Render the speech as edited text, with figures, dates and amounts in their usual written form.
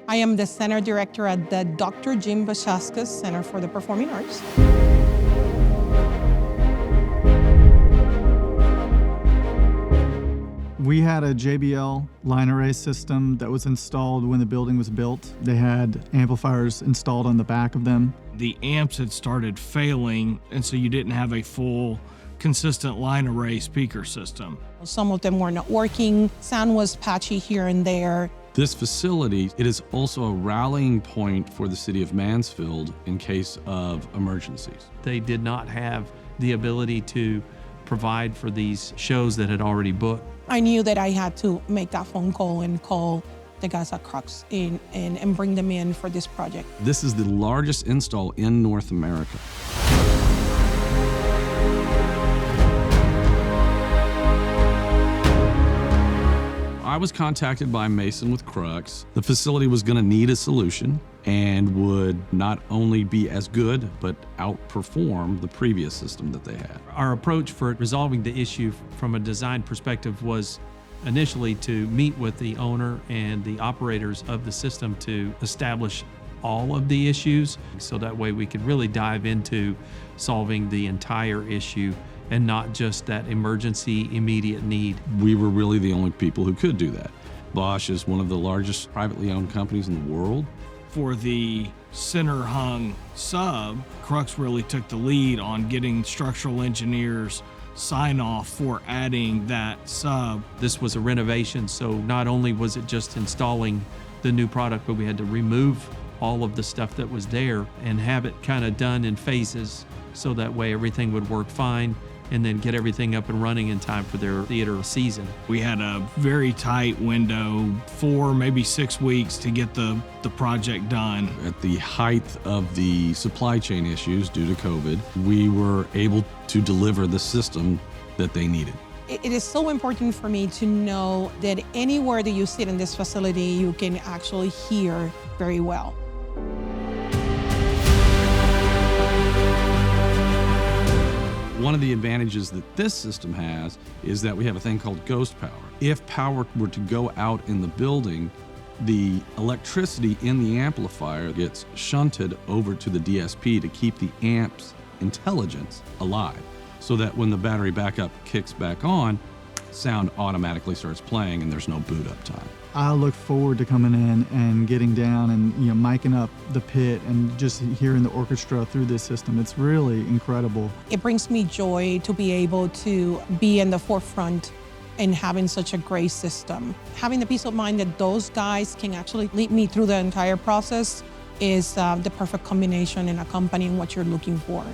I am the center director at the Dr. Jim Bashaska's Center for the Performing Arts. We had a JBL line array system that was installed when the building was built. They had amplifiers installed on the back of them. The amps had started failing, and so you didn't have a full, consistent line array speaker system. Some of them were not working. Sound was patchy here and there. This facility, it is also a rallying point for the city of Mansfield in case of emergencies. They did not have the ability to provide for these shows that had already booked. I knew that I had to make that phone call and call the guys at Crux and bring them in for this project. This is the largest install in North America. I was contacted by Mason with Crux. The facility was going to need a solution and would not only be as good, but outperform the previous system that they had. Our approach for resolving the issue from a design perspective was initially to meet with the owner and the operators of the system to establish all of the issues, so that way we could really dive into solving the entire issue and not just that emergency immediate need. We were really the only people who could do that. Bosch is one of the largest privately owned companies in the world. For the center hung sub, Crux really took the lead on getting structural engineers sign off for adding that sub. This was a renovation, so not only was it just installing the new product, but we had to remove all of the stuff that was there and have it kind of done in phases, so that way everything would work fine and then get everything up and running in time for their theater season. We had a very tight window, 4, maybe 6 weeks to get the project done. At the height of the supply chain issues due to COVID, we were able to deliver the system that they needed. It is so important for me to know that anywhere that you sit in this facility, you can actually hear very well. One of the advantages that this system has is that we have a thing called ghost power. If power were to go out in the building, the electricity in the amplifier gets shunted over to the DSP to keep the amp's intelligence alive, so that when the battery backup kicks back on, sound automatically starts playing and there's no boot up time. I look forward to coming in and getting down and micing up the pit and just hearing the orchestra through this system. It's really incredible. It brings me joy to be able to be in the forefront and having such a great system. Having the peace of mind that those guys can actually lead me through the entire process is the perfect combination in a company and what you're looking for.